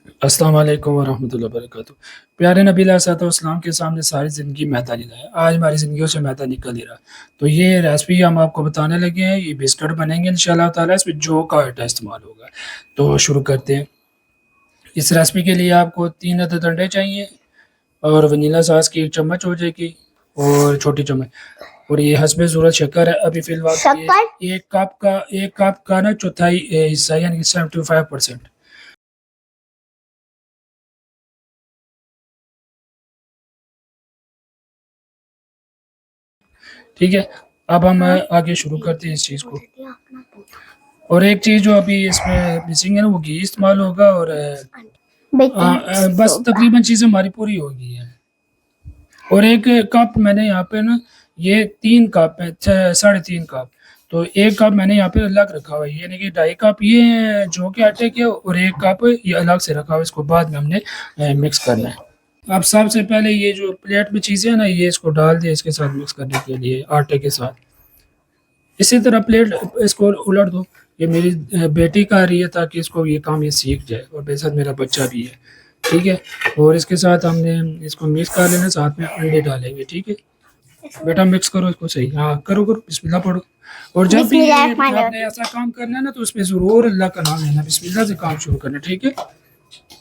अस्सलाम वालेकुम वरहमतुल्लाहि वबरकातुहू। प्यारे नबी अलैहिस्सलाम के सामने सारी ज़िंदगी मैदा निकला है। आज हमारी ज़िंदगियों से मैदा निकल ही रहा है। तो ये रेसिपी हम आपको बताने लगे हैं, ये बिस्किट बनेंगे इंशाअल्लाह ताला, इसमें जौ का आटा इस्तेमाल होगा। तो शुरू करते हैं। इस रेसिपी के लिए आपको 3 अदद अंडे चाहिए और वनीला सॉस की 1 चम्मच हो जाएगी और छोटी चम्मच, और ये हस्बे ज़रूरत शक्कर है। अभी फ़िलहाल ये 1 कप का ना चौथाई हिस्सा यानी 75%। ठीक है, अब हम आगे शुरू करते हैं इस चीज़ को। और एक चीज़ जो अभी इसमें मिसिंग है ना, वो घी इस्तेमाल होगा और बस तकरीबन चीज़ें हमारी पूरी हो गई हैं। और 1 कप मैंने यहाँ पे ना, ये 3 कप है, 3.5 कप, तो 1 कप मैंने यहाँ पे अलग रखा हुआ है, यानी कि 2.5 कप ये जौ के आटे के और 1 कप ये अलग से रखा हुआ है, इसको बाद में हमने मिक्स करना है। अब सबसे पहले ये जो प्लेट में चीज़ें हैं ना, ये इसको डाल दिया इसके साथ मिक्स करने के लिए आटे के साथ। इसी तरह प्लेट इसको उलट दो। ये मेरी बेटी का आ रही है ताकि इसको ये काम ये सीख जाए, और मेरे साथ मेरा बच्चा भी है। ठीक है, और इसके साथ हमने इसको मिक्स कर लेना, साथ में अंडे डालेंगे। ठीक है बेटा, मिक्स करो इसको सही। हाँ करो करो, बिस्मिल्लाह पढ़ो। और जब भी आपने ऐसा काम करना है ना, तो उसमें ज़रूर अल्लाह का नाम लेना, बिस्मिल्लाह से काम शुरू करना। ठीक है,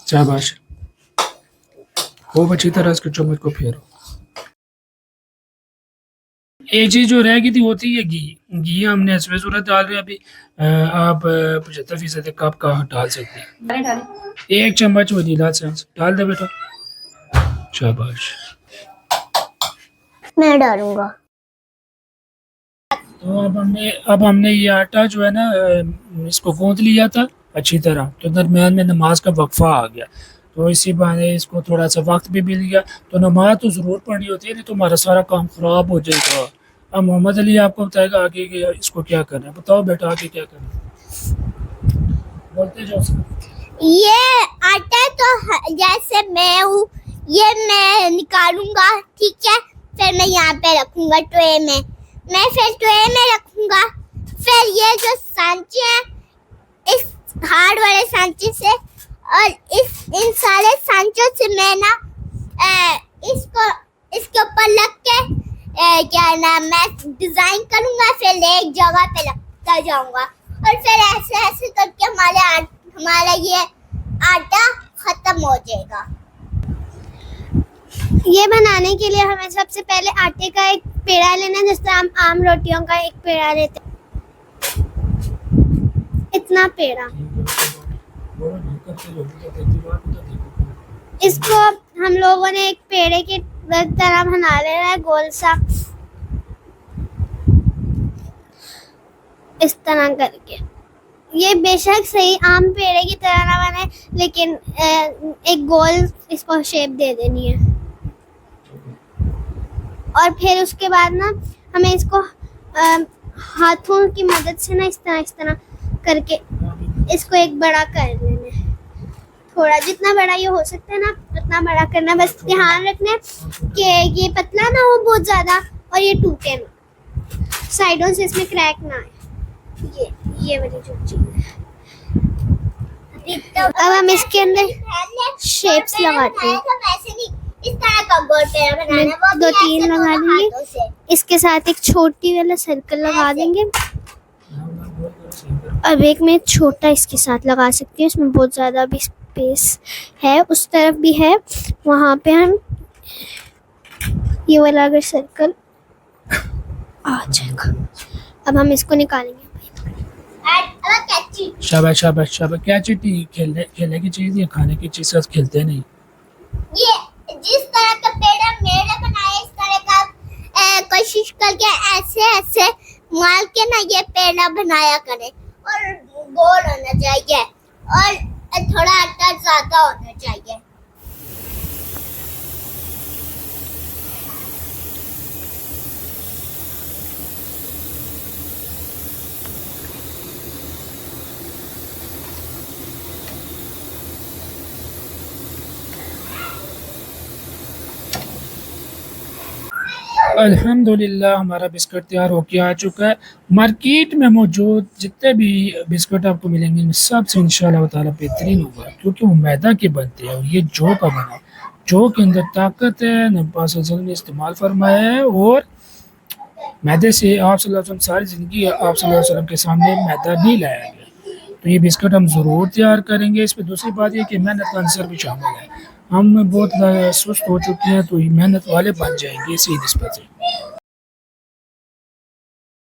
शाबाश। खूब अच्छी तरह इसके चम्मच को फेरो। एक चीज़ जो रह गई थी वो थी ये घी। घी हमने इसमें ज़रूरत डाल रहे हैं अभी। आप 75% कप का डाल सकते हैं। 1 चम्मच वनीला एसेंस डाल दे बेटा, शाबाश। मैं डालूंगा। तो अब हमने ये आटा जो है ना, इसको गूंथ लिया था अच्छी तरह, तो दरमियान में नमाज का वक्फा आ गया, तो इसी बहाने इसको थोड़ा सा वक्त भी मिल गया। तो नमाज तो ज़रूर पढ़नी होती है, नहीं तो हमारा सारा काम ख़राब हो जाएगा। अब मोहम्मद अली आपको बताएगा आगे कि इसको क्या करना है। बताओ बेटा, आगे क्या करना है, बोलते जाओ। ये आटा तो जैसे मैं हूँ, ये मैं निकालूंगा, ठीक है। फिर मैं यहाँ पे रखूंगा ट्रे में, मैं फिर ट्रे में रखूंगा। फिर ये जो सांचे हैं, इस हार्ड वाले सांचे से और इन सारे सांचों से मैं ना इसको इसके ऊपर लग के क्या नाम मैं डिजाइन करूंगा, फिर एक जगह पे लगता जाऊंगा, और फिर ऐसे ऐसे करके हमारा ये आटा खत्म हो जाएगा। ये बनाने के लिए हमें सबसे पहले आटे का एक पेड़ा लेना, जिस तरह हम आम रोटियों का एक पेड़ा लेते हैं, इतना पेड़ा। इसको हम लोगों ने एक पेड़े की तरह बना लेना है, गोल सा, इस तरह करके। ये बेशक सही आम पेड़े की तरह ना बने, लेकिन एक गोल इसको शेप दे देनी है। और फिर उसके बाद ना हमें इसको हाथों की मदद से ना इस तरह करके इसको एक बड़ा कर लेना है। थोड़ा जितना बड़ा ये हो सकता है ना उतना बड़ा करना, बस ध्यान रखना कि ये पतला ना हो बहुत ज्यादा और ये टूटे ना, साइडों से इसमें क्रैक ना आए। ये वाली जो चीज है। अब हम इसके अंदर शेप्स लगाते हैं। इस तरह का गोल पेड़ा बनाना, वो 2-3 लगा देंगे। इसके साथ एक छोटी वाला सर्कल लगा देंगे। अब एक मैं छोटा इसके साथ लगा सकती हूँ, इसमें बहुत ज़्यादा भी स्पेस है, उस तरफ भी है, वहाँ पे हम ये वाला अगर सर्कल आ जाएगा। अब हम इसको निकालेंगे। शाबाश शाबाश शाबाश। क्या चीज़ खेलने की चीज़ या खाने की चीज़ से खेलते नहीं। ये जिस तरह का पेड़ा मेरे बनाया, इस तरह का कोशिश करके ऐसे ऐसे मार के ना ये पेड़ा बनाया करे, और गोल होना चाहिए और थोड़ा आटा ज्यादा होना चाहिए। अल्हम्दुलिल्लाह हमारा बिस्किट तैयार होके आ चुका है। मार्केट में मौजूद जितने भी बिस्किट आपको मिलेंगे इनमें सबसे इंशाल्लाह ताला बेहतरीन होगा, क्योंकि वो मैदा के बनते हैं और ये जौ का बना है। जौ के अंदर ताकत है, नबी पाक सल्लल्लाहु अलैहि वसल्लम ने इस्तेमाल फरमाया है। और मैदे से आप सल्लल्लाहु अलैहि वसल्लम सारी ज़िंदगी आप सल्लल्लाहु अलैहि वसल्लम के सामने मैदा नहीं लाया गया। तो ये बिस्किट हम ज़रूर तैयार करेंगे। इस पे दूसरी बात ये कि मेहनत का अंसर भी शामिल है। हम बहुत सुस्त हो चुके हैं, तो ये मेहनत वाले बन जाएंगे इसी निस्बत से।